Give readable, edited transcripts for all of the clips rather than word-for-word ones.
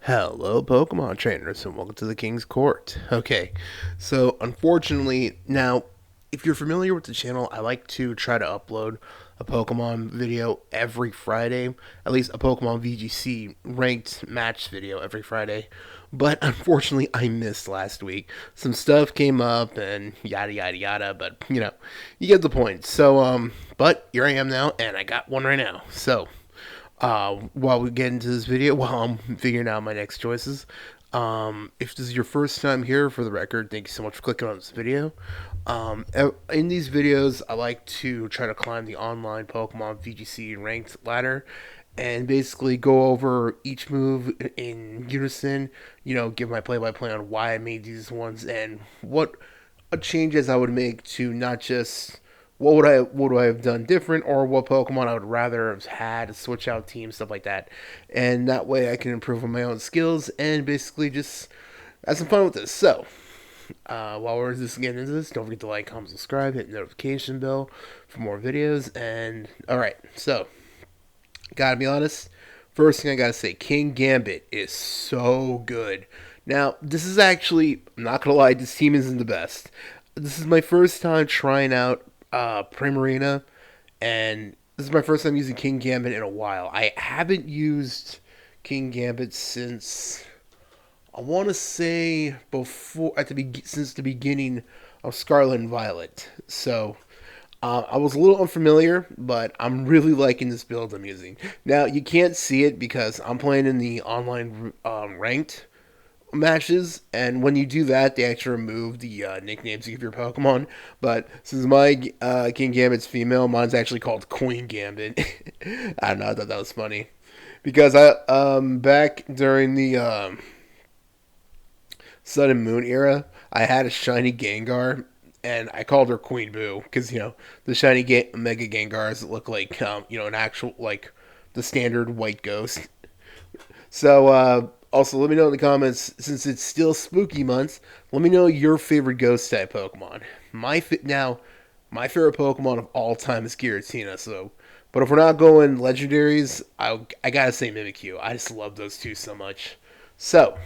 Hello, Pokemon trainers, and welcome to the King's Court. Okay, so unfortunately, now, if you're familiar with the channel, I like to try to upload a Pokemon video every Friday, at least a Pokemon VGC ranked match video every Friday. But unfortunately, I missed last week. Some stuff came up and yada yada yada, but you get the point. But here I am now, and I got one right now. While we get into this video, while I'm figuring out my next choices, if this is your first time here, for the record, thank you so much for clicking on this video. In these videos, I like to try to climb the online Pokemon VGC ranked ladder and basically go over each move in unison, give my play-by-play on why I made these ones and what changes I would make to not just what would I have done different, or what Pokemon I would rather have had, switch out teams, stuff like that. And that way I can improve on my own skills and basically just have some fun with this. While we're just getting into this, don't forget to like, comment, subscribe, hit the notification bell for more videos. And alright, so gotta be honest, first thing I gotta say, Kingambit is so good. Now, this is actually, I'm not gonna lie, this team isn't the best. This is my first time trying out Primarina, and this is my first time using Kingambit in a while. I haven't used Kingambit since, I want to say, since the beginning of Scarlet and Violet. I was a little unfamiliar, but I'm really liking this build I'm using. Now, you can't see it because I'm playing in the online ranked matches, and when you do that, they actually remove the nicknames you give your Pokemon. But since my Kingambit's female, mine's actually called Queen Gambit. I don't know, I thought that was funny because I back during the Sun and Moon era, I had a shiny Gengar, and I called her Queen Boo because the shiny Mega Gengars look like an actual, like, the standard white ghost. Also, let me know in the comments, since it's still spooky months, let me know your favorite ghost type Pokemon. My favorite Pokemon of all time is Giratina, but if we're not going legendaries, I gotta say Mimikyu. I just love those two so much. So,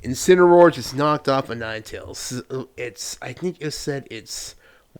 Incineroar just knocked off a Ninetales. I think it said it's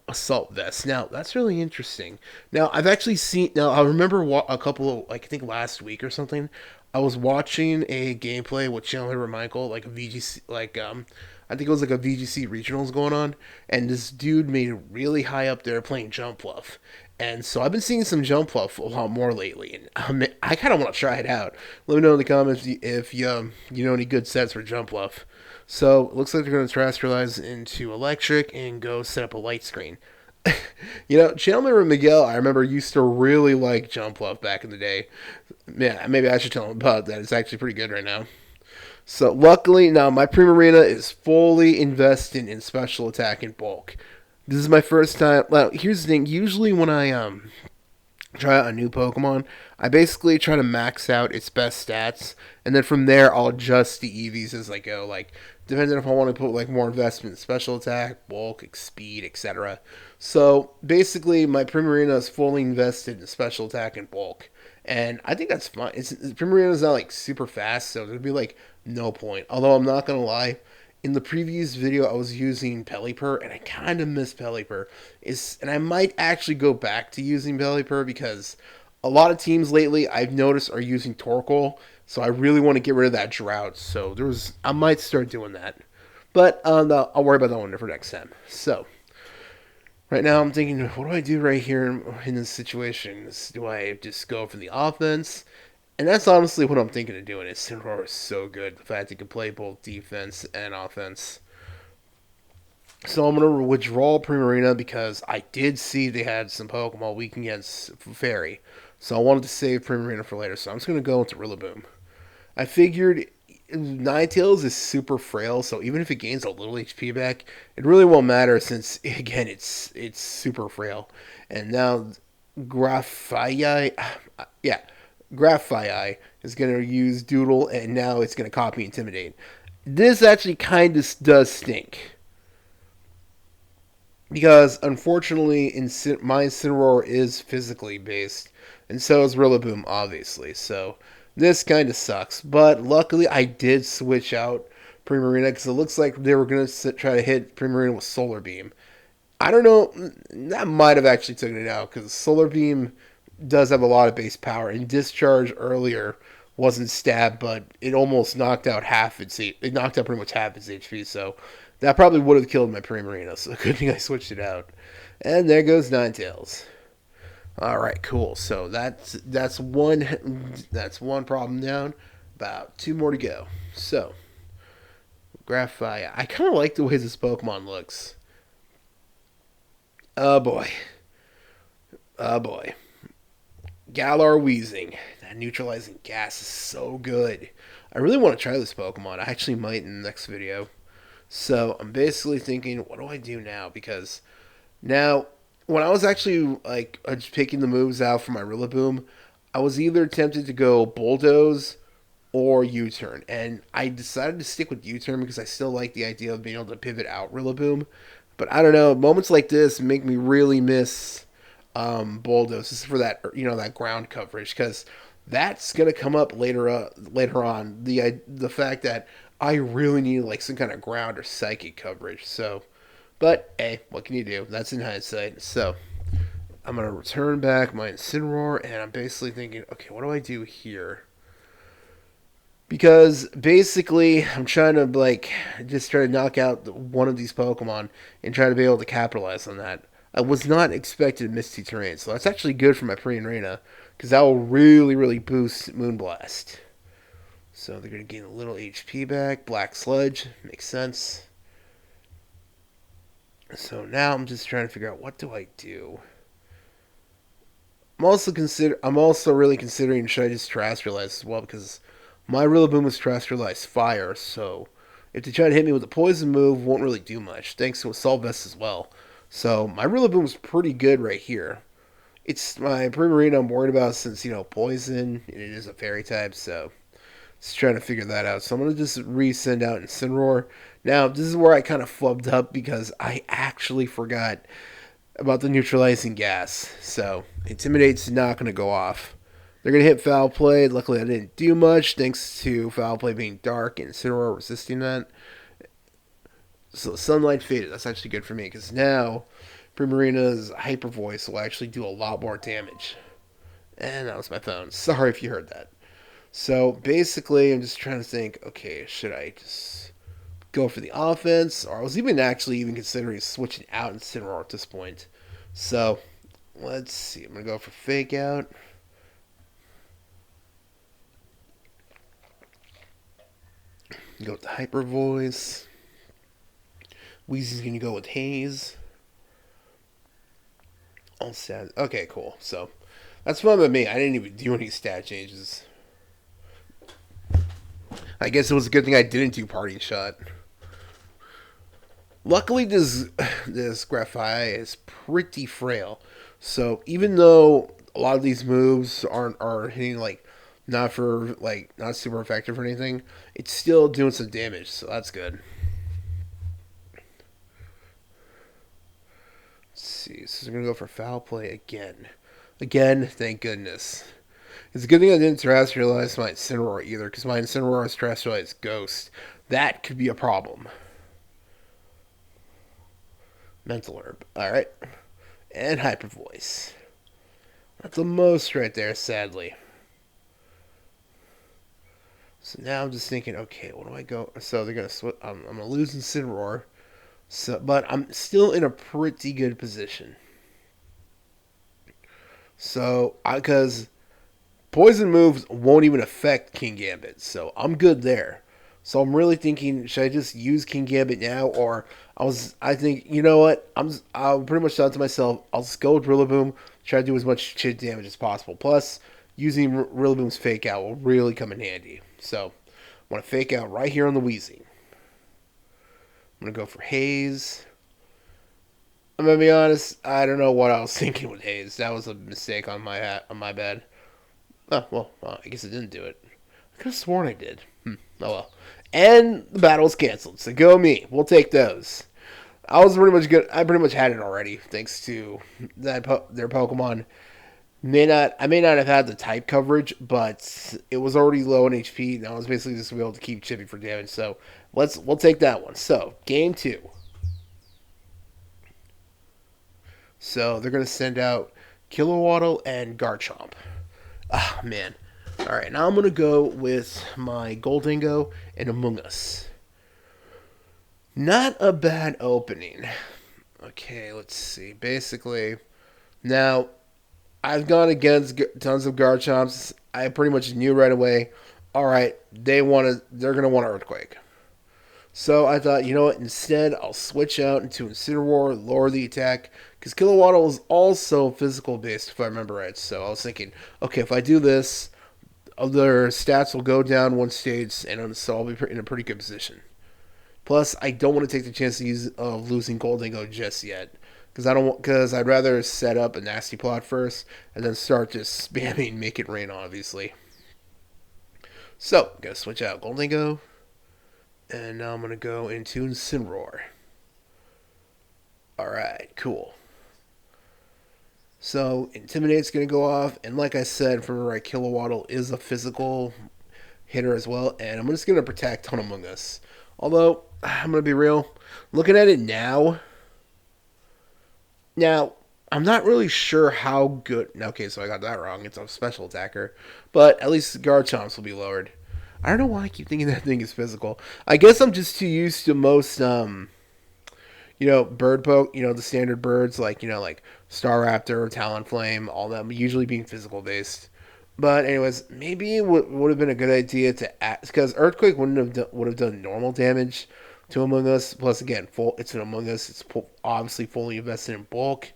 Assault Vest. Now, that's really interesting. Now, I've actually seen, I remember a couple of, like, I think last week or something, I was watching a gameplay with Chandler and Michael, like a VGC, I think it was like a VGC regionals going on, and this dude made it really high up there playing Jump Bluff. And so I've been seeing some Jump Bluff a lot more lately, and I kind of want to try it out. Let me know in the comments if you know any good sets for Jump Bluff. So it looks like they're going to transferize into Electric and go set up a light screen. Chandler and Miguel, I remember, used to really like Jump Bluff back in the day. Yeah, maybe I should tell them about that. It's actually pretty good right now. So luckily, now my Primarina is fully invested in special attack and bulk. This is my first time. Well, here's the thing. Usually when I try out a new Pokemon, I basically try to max out its best stats, and then from there I'll adjust the EVs as I go. Like, depending if I want to put like more investment in special attack, bulk, speed, etc. So basically, my Primarina is fully invested in special attack and bulk, and I think that's fine. Primarina's not like super fast, so there'd be like no point. Although I'm not gonna lie, in the previous video I was using Pelipper, and I kind of miss Pelipper. And I might actually go back to using Pelipper because a lot of teams lately I've noticed are using Torkoal, so I really want to get rid of that drought. So I might start doing that, but I'll worry about that one for next time. So right now I'm thinking, what do I do right here in this situation? Do I just go for the offense? And that's honestly what I'm thinking of doing. Incineroar is so good. The fact it can play both defense and offense. So I'm going to withdraw Primarina because I did see they had some Pokemon weak against Fairy. So I wanted to save Primarina for later. So I'm just going to go into Rillaboom. I figured Ninetales is super frail, so even if it gains a little HP back, it really won't matter since, again, it's super frail. And now Graphite, Graphite is going to use Doodle, and now it's going to copy Intimidate. This actually kind of does stink. Because, unfortunately, my Incineroar is physically based, and so is Rillaboom, obviously. So, This kind of sucks. But luckily, I did switch out Primarina because it looks like they were going to try to hit Primarina with Solar Beam. I don't know. That might have actually taken it out because Solar Beam does have a lot of base power, and Discharge earlier wasn't stab, but it almost knocked out half its. It knocked out pretty much half its HP, so that probably would have killed my Primarina. So good thing I switched it out. And there goes Ninetales. All right, cool. So that's one problem down. About two more to go. So Graphite. I kind of like the way this Pokemon looks. Oh boy. Oh boy. Galar Wheezing. That neutralizing gas is so good. I really want to try this Pokemon. I actually might in the next video. So I'm basically thinking, what do I do now? Because now, when I was actually like just picking the moves out for my Rillaboom, I was either tempted to go Bulldoze or U-turn, and I decided to stick with U-turn because I still like the idea of being able to pivot out Rillaboom. But I don't know, moments like this make me really miss Bulldoze just for that that ground coverage because that's gonna come up later on. The fact that I really need like some kind of ground or psychic coverage. So, but hey, what can you do? That's in hindsight. So I'm gonna return back my Incineroar, and I'm basically thinking, okay, what do I do here? Because basically, I'm trying to like just try to knock out one of these Pokemon and try to be able to capitalize on that. I was not expecting Misty Terrain, so that's actually good for my Pre-Arena because that will really, really boost Moonblast. So they're going to gain a little HP back. Black Sludge makes sense. So now I'm just trying to figure out what do I do. I'm also really considering should I just terrestrialize as well because my Rillaboom is terrestrialized fire, so if they try to hit me with a poison move, won't really do much. Thanks to Assault Vest as well. So my Rillaboom is pretty good right here. It's my Primarina I'm worried about since poison and it is a fairy type, so just trying to figure that out. So I'm gonna just resend out Incineroar. Now this is where I kind of flubbed up because I actually forgot about the neutralizing gas. So Intimidate's not gonna go off. They're going to hit Foul Play. Luckily, I didn't do much thanks to Foul Play being dark and Incineroar resisting that. So Sunlight faded. That's actually good for me because now Primarina's Hyper Voice will actually do a lot more damage. And that was my phone. Sorry if you heard that. So basically, I'm just trying to think, okay, should I just go for the offense? Or I was even considering switching out Incineroar at this point. So let's see. I'm going to go for Fake Out. Go with the Hyper Voice. Weezy's going to go with Haze. All sad. Okay, cool. So, that's fine with me. I didn't even do any stat changes. I guess it was a good thing I didn't do Party Shot. Luckily, this Graphite is pretty frail. So, even though a lot of these moves are hitting like not super effective or anything, it's still doing some damage, so that's good. Let's see, so we're gonna go for Foul Play again. Again, thank goodness. It's a good thing I didn't terrestrialize my Incineroar either, because my Incineroar is terrestrialized Ghost. That could be a problem. Mental Herb. Alright. And Hyper Voice. That's the most right there, sadly. So now I'm just thinking, okay, what do I go? So they're gonna I'm gonna lose Incineroar, but I'm still in a pretty good position. So because poison moves won't even affect Kingambit, so I'm good there. So I'm really thinking, should I just use Kingambit now, or I think you know what? I'll pretty much thought to myself, I'll just go with Rillaboom, try to do as much chit damage as possible. Plus, using Rillaboom's Fake Out will really come in handy. So, I want to Fake Out right here on the Wheezing. I'm going to go for Haze. I'm going to be honest, I don't know what I was thinking with Haze. That was a mistake on my bad. Oh, well, I guess it didn't do it. I could have sworn I did. Oh, well. And the battle's canceled, so go me. We'll take those. I was pretty much good. I pretty much had it already, thanks to their Pokemon I may not have had the type coverage, but it was already low in HP, and I was basically just able to keep chipping for damage. So we'll take that one. So game two. So they're gonna send out Kilowaddle and Garchomp. Ah man. Alright, now I'm gonna go with my Goldingo and Among Us. Not a bad opening. Okay, let's see. Basically, now I've gone against tons of Garchomps. I pretty much knew right away. All right, they're gonna want Earthquake. So I thought, you know what? Instead, I'll switch out into Incineroar, lower the attack, because Kilowatt is also physical based, if I remember right. So I was thinking, okay, if I do this, other stats will go down one stage, and so I'll be in a pretty good position. Plus, I don't want to take the chance of losing Goldingo just yet, because I'd rather set up a nasty plot first and then start just spamming Make It Rain, obviously. So, gonna switch out Goldingo, and now I'm gonna go into Incineroar. All right, cool. So Intimidate's gonna go off, and like I said, from right, Kilowaddle is a physical hitter as well, and I'm just gonna protect on Among Us. Although I'm gonna be real, looking at it now I'm not really sure how good. Okay, so I got that wrong. It's a special attacker, but at least guard chomps will be lowered. I don't know why I keep thinking that thing is physical. I guess I'm just too used to most bird poke, the standard birds like, like Star Raptor, Talonflame, all them usually being physical based. But anyways, maybe it would have been a good idea to act because Earthquake would have done normal damage to Among Us. Plus, again, it's an Among Us. It's obviously fully invested in bulk.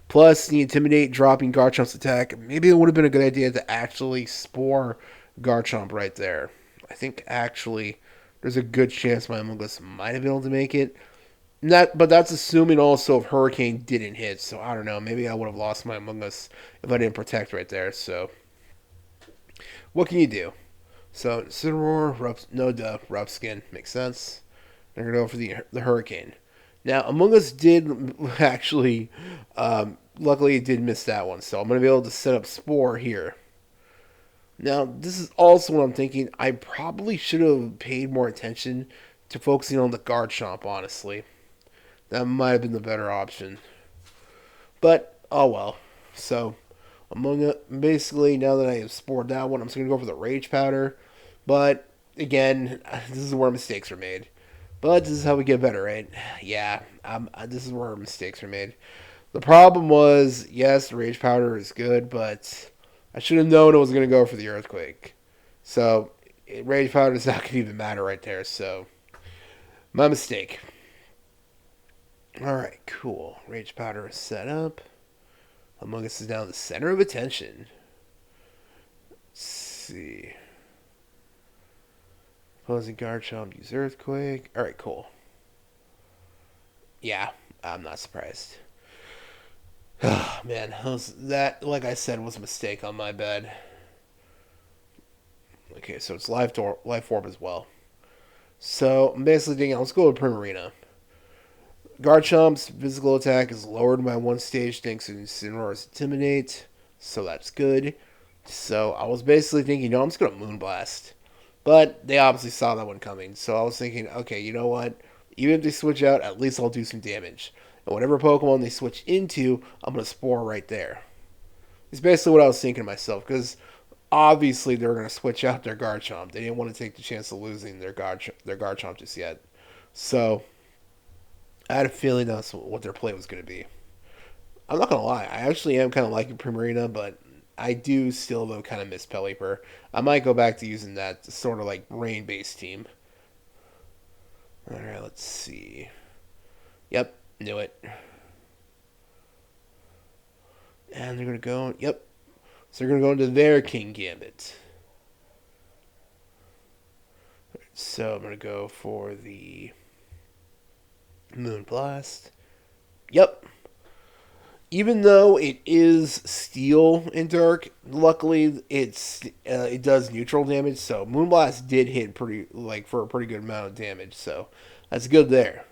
Plus, the Intimidate dropping Garchomp's attack. Maybe it would have been a good idea to actually spore Garchomp right there. I think actually there's a good chance my Among Us might have been able to make it. But that's assuming also if Hurricane didn't hit. So I don't know. Maybe I would have lost my Among Us if I didn't protect right there. So what can you do? So Incineroar, no duh, Rough Skin makes sense. They're gonna go for the Hurricane. Now Among Us did actually, luckily it did miss that one. So I'm gonna be able to set up Spore here. Now this is also what I'm thinking. I probably should have paid more attention to focusing on the Garchomp. Honestly, that might have been the better option. But oh well. So basically now that I have spored that one, I'm just gonna go for the Rage Powder. But again, this is where mistakes are made. But this is how we get better, right? Yeah, this is where mistakes are made. The problem was, yes, the Rage Powder is good, but I should have known it was gonna go for the Earthquake. So Rage Powder is not gonna even matter right there. So my mistake. All right, cool. Rage Powder is set up. Among Us is now the center of attention. Let's see. Opposing Garchomp use Earthquake. Alright, cool. Yeah, I'm not surprised. Oh, man, that, like I said, was a mistake on my bed. Okay, so it's Life Orb as well. So, I'm basically thinking, let's go with Primarina. Garchomp's physical attack is lowered by one stage thanks to Incineroar's Intimidate, so that's good. So I was basically thinking, I'm just going to Moonblast. But they obviously saw that one coming, so I was thinking, okay, you know what? Even if they switch out, at least I'll do some damage. And whatever Pokemon they switch into, I'm going to Spore right there. It's basically what I was thinking to myself, because obviously they're going to switch out their Garchomp. They didn't want to take the chance of losing their Garchomp just yet. So I had a feeling that's what their play was going to be. I'm not gonna lie, I actually am kind of liking Primarina, but I do still though kind of miss Pelipper. I might go back to using that sort of like rain based team. All right, let's see. Yep, knew it. And they're gonna go. Yep. So they're gonna go into their Kingambit. So I'm gonna go for the Moonblast. Yep, even though it is steel and dark, luckily it does neutral damage. So Moonblast did hit pretty like for a pretty good amount of damage. So that's good there.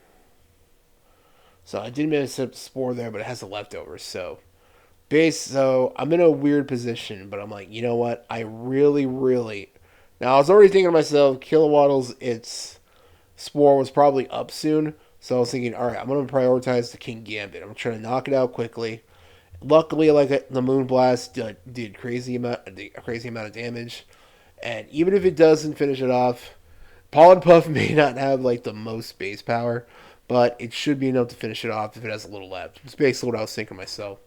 So I did manage to set up the Spore there, but it has the leftovers. So So I'm in a weird position, but I'm like, you know what? I really, really. Now I was already thinking to myself, Kilowattles, its Spore was probably up soon, so I was thinking, all right, I'm gonna prioritize the Kingambit. I'm trying to knock it out quickly. Luckily, the Moonblast did a crazy amount of damage, and even if it doesn't finish it off, Pollen Puff may not have like the most base power, but it should be enough to finish it off if it has a little left. It's basically what I was thinking myself,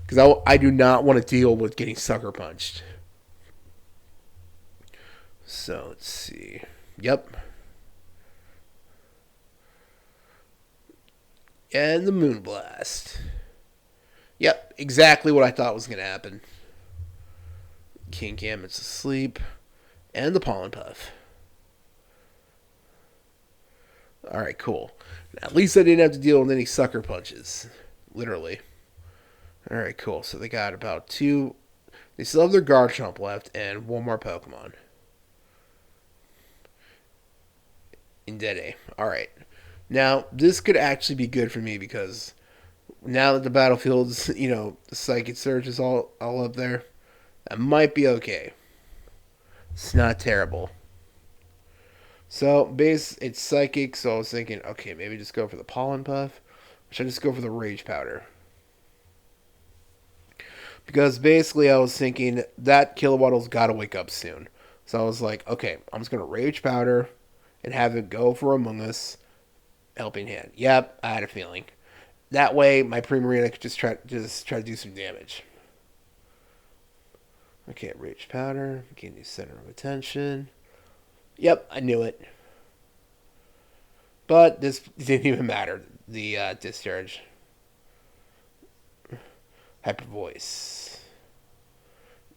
because I do not want to deal with getting sucker punched. So let's see. Yep. And the Moonblast. Yep, exactly what I thought was going to happen. Kingambit's asleep. And the Pollen Puff. Alright, cool. At least I didn't have to deal with any sucker punches. Literally. Alright, cool. So they got about two. They still have their Garchomp left and one more Pokemon. Indete. Alright. Now, this could actually be good for me because now that the battlefield's, the Psychic Surge is all up there, that might be okay. It's not terrible. So, it's Psychic, so I was thinking, okay, maybe just go for the Pollen Puff. Or should I just go for the Rage Powder? Because basically I was thinking that Kilowattle's got to wake up soon. So I was like, okay, I'm just going to Rage Powder and have it go for Among Us Helping Hand. Yep, I had a feeling. That way, my Primarina could just try to do some damage. Okay, Rage Powder, gain the center of attention. Yep, I knew it. But this didn't even matter. The discharge. Hyper Voice.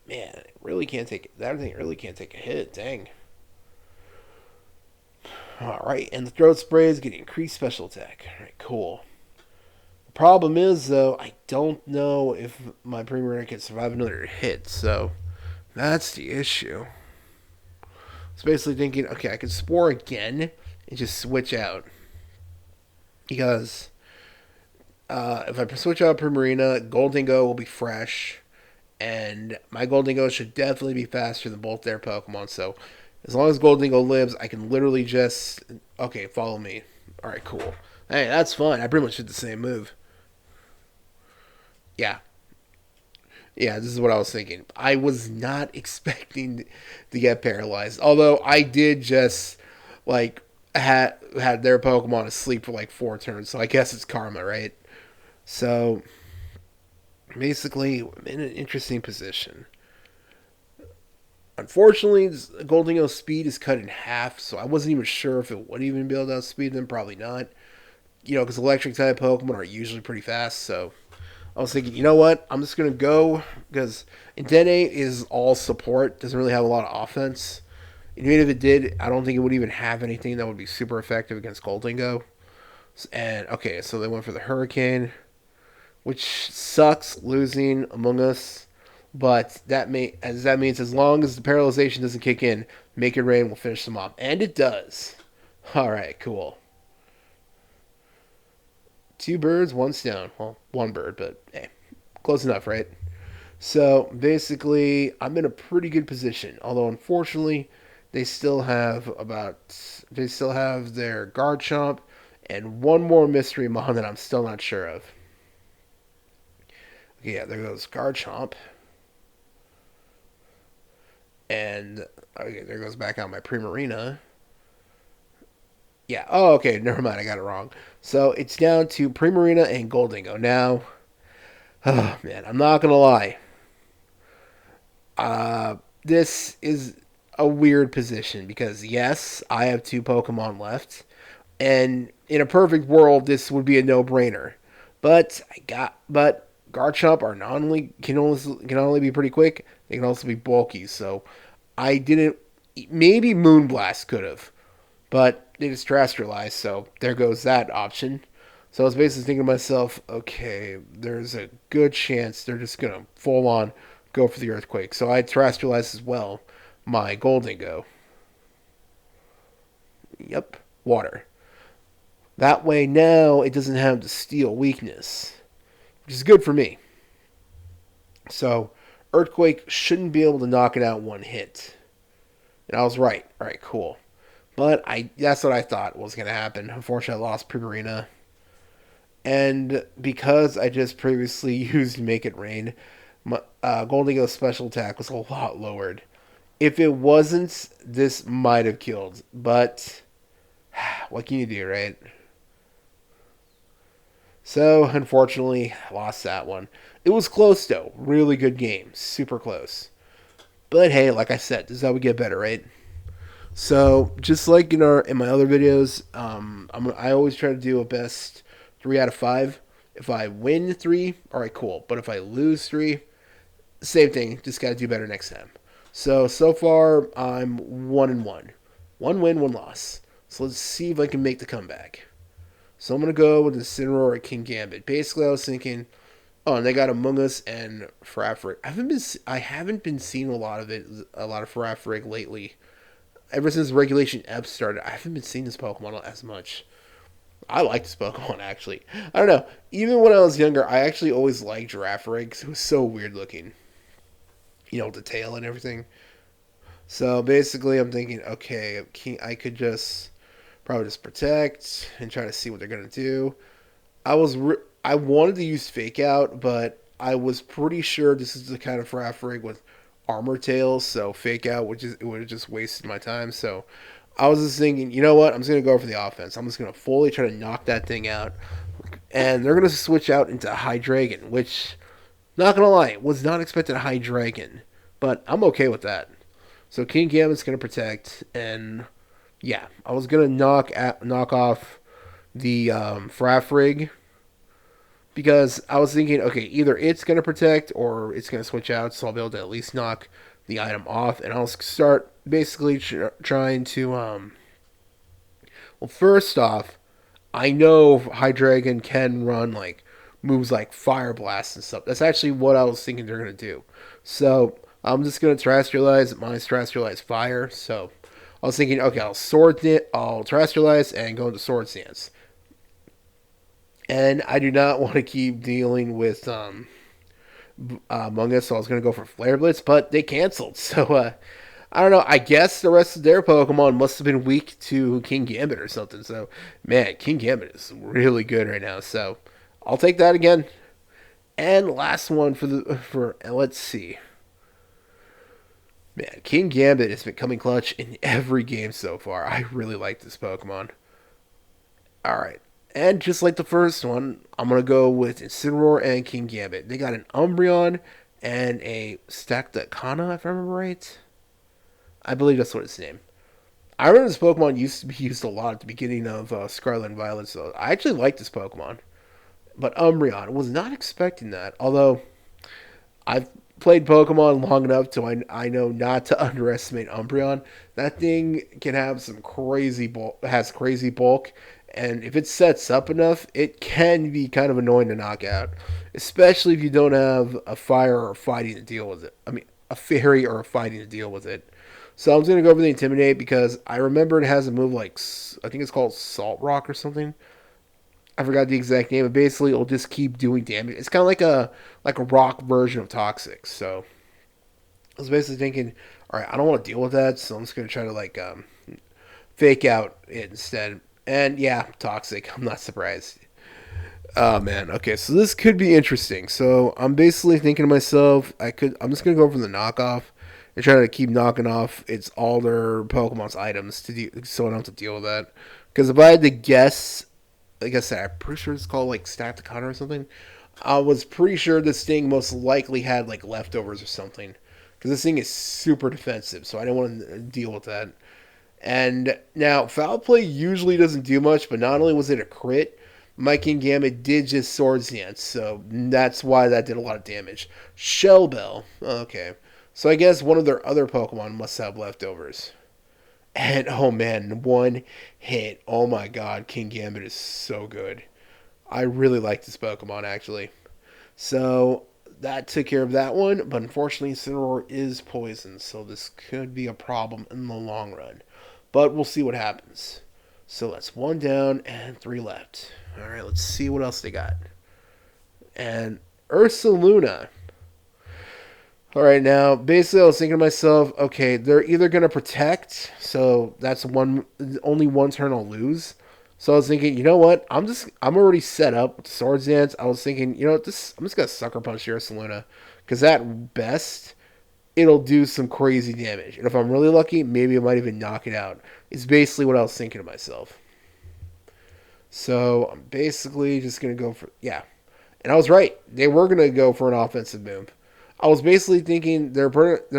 Man, it really can't take that thing. Really can't take a hit. Dang. All right, and the throat spray is getting increased special attack. All right, cool. Problem is, though, I don't know if my Primarina can survive another hit, so that's the issue. So basically thinking, okay, I could Spore again and just switch out. Because if I switch out Primarina, Goldingo will be fresh, and my Goldingo should definitely be faster than both their Pokemon, so as long as Goldingo lives, I can literally just... Okay, follow me. Alright, cool. Hey, that's fun. I pretty much did the same move. Yeah. Yeah, this is what I was thinking. I was not expecting to get paralyzed. Although I did just, had their Pokemon asleep for, 4 turns. So I guess it's karma, right? So, basically, I'm in an interesting position. Unfortunately, Goldingo's speed is cut in half, so I wasn't even sure if it would even be able to outspeed them. Probably not. Because electric type Pokemon are usually pretty fast, so I was thinking, you know what? I'm just going to go because Indene is all support. Doesn't really have a lot of offense. And even if it did, I don't think it would even have anything that would be super effective against Goldingo. And, okay, so they went for the Hurricane, which sucks losing Among Us. But that means as long as the paralyzation doesn't kick in, Make It Rain will finish them off. And it does. Alright, cool. 2 birds, 1 stone. Well, 1 bird, but hey, close enough, right? So basically, I'm in a pretty good position. Although unfortunately, they still have their Garchomp and one more Mystery Mon that I'm still not sure of. Okay, yeah, there goes Garchomp. And okay, there goes back out my Primarina. Yeah. Oh, okay. Never mind. I got it wrong. So it's down to Primarina and Goldingo now. Oh man, I'm not gonna lie. This is a weird position because yes, I have 2 Pokemon left, and in a perfect world, this would be a no-brainer. But Garchomp are not only can only be pretty quick, they can also be bulky. So I didn't. Maybe Moonblast could have, but they just terrestrialized, so there goes that option. So I was basically thinking to myself, okay, there's a good chance they're just gonna full on go for the earthquake. So I terrestrialized as well my Goldingo. Yep, water. That way now it doesn't have the steel weakness, which is good for me. So Earthquake shouldn't be able to knock it out one hit. And I was right. All right, cool. But that's what I thought was going to happen. Unfortunately, I lost Primarina. And because I just previously used Make It Rain, my Golden Eagle's special attack was a lot lowered. If it wasn't, this might have killed. But what can you do, right? So, unfortunately, I lost that one. It was close, though. Really good game. Super close. But hey, like I said, this is how we get better, right? So, just like in my other videos, I always try to do a best 3 out of 5. If I win 3, all right, cool. But if I lose 3, same thing. Just got to do better next time. So far I'm 1-1, 1 win, 1 loss. So let's see if I can make the comeback. So I'm gonna go with the Incineroar or Kingambit. Basically, I was thinking, oh, and they got Among Us and Farafrig. I haven't been seeing a lot of Farafrig lately. Ever since Regulation F started, I haven't been seeing this Pokemon as much. I like this Pokemon actually. I don't know. Even when I was younger, I actually always liked Girafarig because it was so weird looking. With the tail and everything. So basically, I'm thinking, okay, I could just probably just protect and try to see what they're gonna do. I wanted to use Fake Out, but I was pretty sure this is the kind of Farafrig with armor tails, so Fake Out would have just wasted my time. So I was just thinking, you know what? I'm just gonna go for the offense. I'm just gonna fully try to knock that thing out, and they're gonna switch out into High Dragon, which, not gonna lie, was not expected High Dragon, but I'm okay with that. So Kingambit's gonna protect, and yeah, I was gonna knock off the Farafrig because I was thinking, okay, either it's gonna protect or it's gonna switch out, so I'll be able to at least knock the item off, and I'll start basically trying to Well, first off, I know Hydreigon can run like moves like Fire Blast and stuff. That's actually what I was thinking they're gonna do. So I'm just gonna terrestrialize. Mine's terrestrialize fire. So I was thinking, okay, I'll terrestrialize and go into sword stance. And I do not want to keep dealing with Among Us, so I was gonna go for Flare Blitz, but they canceled. So I don't know. I guess the rest of their Pokemon must have been weak to Kingambit or something. So man, Kingambit is really good right now. So I'll take that again. And last one for let's see. Man, Kingambit has been coming clutch in every game so far. I really like this Pokemon. All right. And just like the first one, I'm going to go with Incineroar and Kingambit. They got an Umbreon and a Stakatana, if I remember right. I believe that's what its name. I remember this Pokemon used to be used a lot at the beginning of Scarlet and Violet, so I actually like this Pokemon. But Umbreon, was not expecting that. Although I've played Pokemon long enough to I know not to underestimate Umbreon. That thing can have some crazy bulk, has crazy bulk, and if it sets up enough, it can be kind of annoying to knock out, especially if you don't have a fire or fighting to deal with it. I mean, a fairy or a fighting to deal with it. So I'm just gonna go for the Intimidate because I remember it has a move like I think it's called Salt Rock or something. I forgot the exact name, but basically it'll just keep doing damage. It's kind of like a rock version of Toxic. So I was basically thinking, all right, I don't want to deal with that, so I'm just gonna try to fake out it instead. And yeah, Toxic. I'm not surprised. Oh man, okay, so this could be interesting. So I'm basically thinking to myself, I'm just gonna go for the knockoff and try to keep knocking off all their Pokemon's items so I don't have to deal with that. Because if I had to guess, like I said, I'm pretty sure it's called like Stakatana or something. I was pretty sure this thing most likely had like leftovers or something. Because this thing is super defensive, so I don't want to deal with that. And now, Foul Play usually doesn't do much, but not only was it a crit, my Kingambit did just Swords Dance, so that's why that did a lot of damage. Shell Bell, okay. So I guess one of their other Pokemon must have leftovers. And oh man, one hit. Oh my god, Kingambit is so good. I really like this Pokemon actually. So that took care of that one, but unfortunately Incineroar is poison, so this could be a problem in the long run. But we'll see what happens. So that's 1 down and 3 left. Alright, let's see what else they got. And Ursaluna. All right, now basically, I was thinking to myself, okay, they're either gonna protect, so that's one only one turn I'll lose. So I was thinking, you know what? I'm already set up with Swords Dance. I was thinking, you know what? This I'm just gonna Sucker Punch Ursaluna, because at best it'll do some crazy damage, and if I'm really lucky, maybe it might even knock it out. It's basically what I was thinking to myself. So I'm basically just gonna go for yeah, and I was right. They were gonna go for an offensive move. I was basically thinking they're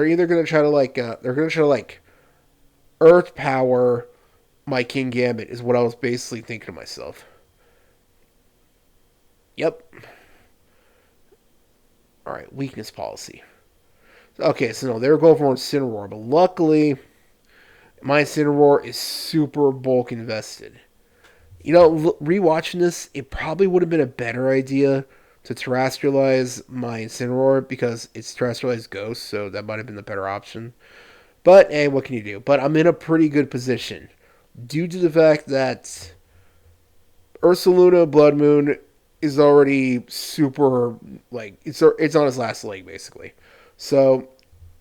either gonna try to Earth Power my Kingambit is what I was basically thinking to myself. Yep. All right, weakness policy. Okay, so no, they were going for Incineroar, but luckily my Incineroar is super bulk invested. You know, rewatching this, it probably would have been a better idea to terrestrialize my Incineroar because it's terrestrialized Ghost, so that might have been the better option. But hey, what can you do? But I'm in a pretty good position due to the fact that Ursaluna Blood Moon is already super it's on his last leg basically. So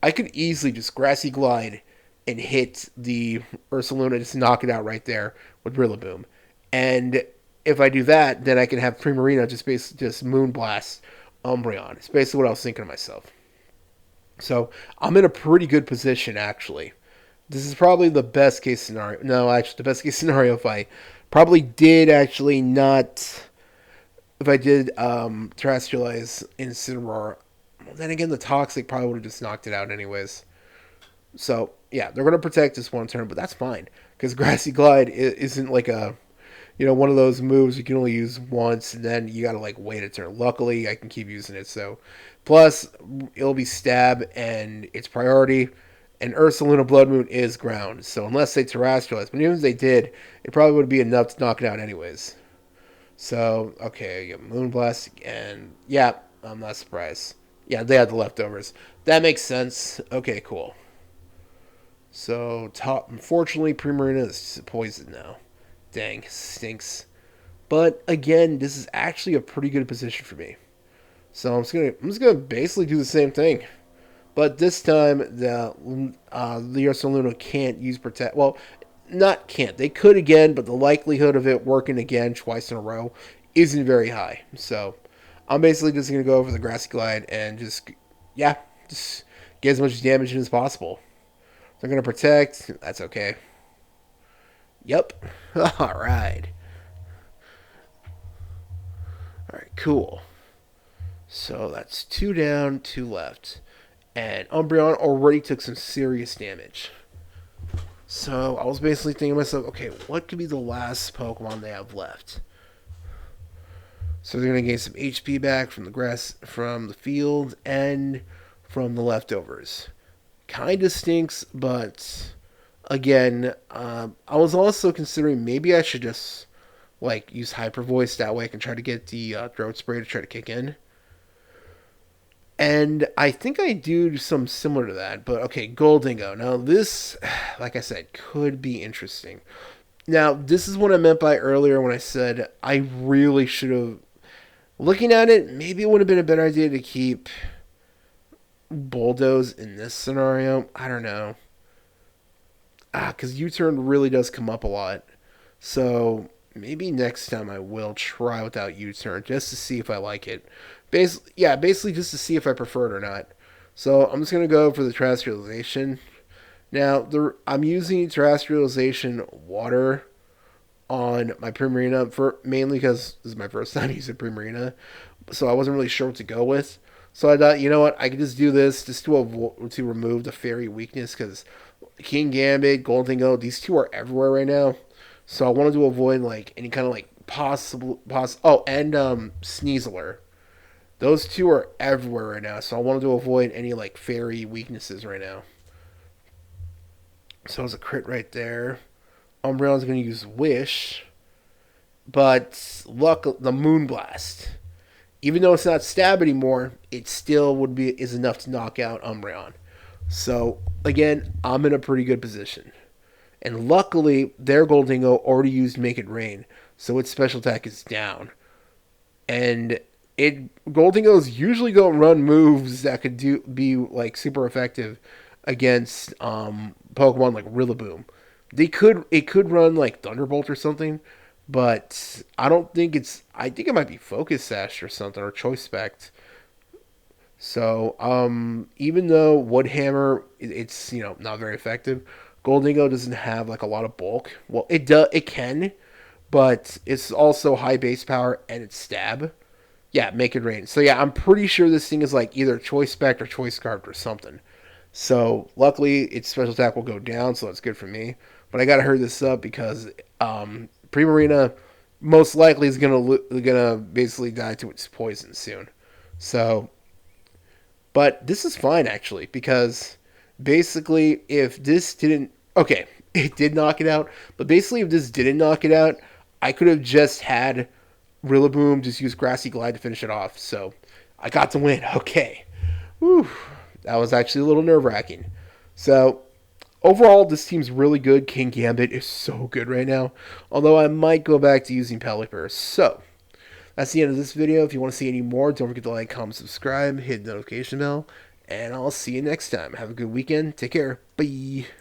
I could easily just Grassy Glide and hit the Ursaluna, just knock it out right there with Rillaboom. And if I do that, then I can have Primarina just Moonblast Umbreon. It's basically what I was thinking to myself. So I'm in a pretty good position actually. This is probably the best case scenario. No, actually, the best case scenario if I probably did actually not. If I did terrestrialize Incineroar, well, then again, the Toxic probably would have just knocked it out anyways. So, yeah, they're going to protect this one turn, but that's fine. Because Grassy Glide isn't like one of those moves you can only use once, and then you got to, wait a turn. Luckily, I can keep using it, so. Plus, it'll be Stab, and it's priority. And Ursaluna Blood Moon is ground. So unless they terrestrialize, but even if they did, it probably would be enough to knock it out anyways. So, okay, you Moonblast, and yeah, I'm not surprised. Yeah, they had the leftovers. That makes sense. Okay, cool. So, unfortunately, Primarina is poisoned now. Dang, stinks. But again, this is actually a pretty good position for me. So I'm just gonna basically do the same thing. But this time, the Ursaluna can't use protect. Well, not can't. They could again, but the likelihood of it working again twice in a row isn't very high. So I'm basically just gonna go over the Grassy Glide and just get as much damage in as possible. They're gonna protect. That's okay. Yep. All right. All right. Cool. So that's two down, two left. And Umbreon already took some serious damage. So I was basically thinking to myself, okay, what could be the last Pokemon they have left? So they're gonna gain some HP back from the grass, from the field, and from the leftovers. Kinda stinks, but again, I was also considering maybe I should just use Hyper Voice that way I can try to get the throat spray to try to kick in. And I think I do some similar to that. But okay, Goldingo. Now this, like I said, could be interesting. Now, this is what I meant by earlier when I said I really should have. Looking at it, maybe it would have been a better idea to keep Bulldoze in this scenario. I don't know. Because U-turn really does come up a lot. So maybe next time I will try without U-turn just to see if I like it. Basically just to see if I prefer it or not. So I'm just gonna go for the terrestrialization. Now I'm using terrestrialization water on my Primarina for mainly because this is my first time using Primarina, so I wasn't really sure what to go with. So I thought, you know what, I could just do this just to remove the fairy weakness because Kingambit, Goldingo, these two are everywhere right now. So I wanted to avoid any kind of oh, and Sneasler. Those two are everywhere right now, so I wanted to avoid any fairy weaknesses right now. So it's a crit right there. Umbreon's going to use Wish, but luck the Moonblast. Even though it's not stab anymore, it still is enough to knock out Umbreon. So again, I'm in a pretty good position. And luckily, their Goldingo already used Make It Rain, so its special attack is down. And Gold Dingoes usually don't run moves that could be like super effective against Pokemon like Rillaboom. It could run like Thunderbolt or something, but I don't think it's. I think it might be Focus Sash or something or Choice Spect. So even though Woodhammer it's not very effective, Gold Dingo doesn't have like a lot of bulk. Well, it can, but it's also high base power and it's stab. Yeah, make it rain. So yeah, I'm pretty sure this thing is like either Choice Spec or Choice Scarf or something. So luckily, its special attack will go down, so that's good for me. But I gotta hurry this up because Primarina most likely is gonna basically die to its poison soon. So, but this is fine actually because basically if this didn't okay, it did knock it out, but basically if this didn't knock it out, I could have just had Rillaboom just use Grassy Glide to finish it off. So I got to win. Okay. Whew. That was actually a little nerve wracking. So overall, this team's really good. Kingambit is so good right now. Although I might go back to using Pelipper. So that's the end of this video. If you want to see any more, don't forget to like, comment, subscribe, hit the notification bell. And I'll see you next time. Have a good weekend. Take care. Bye.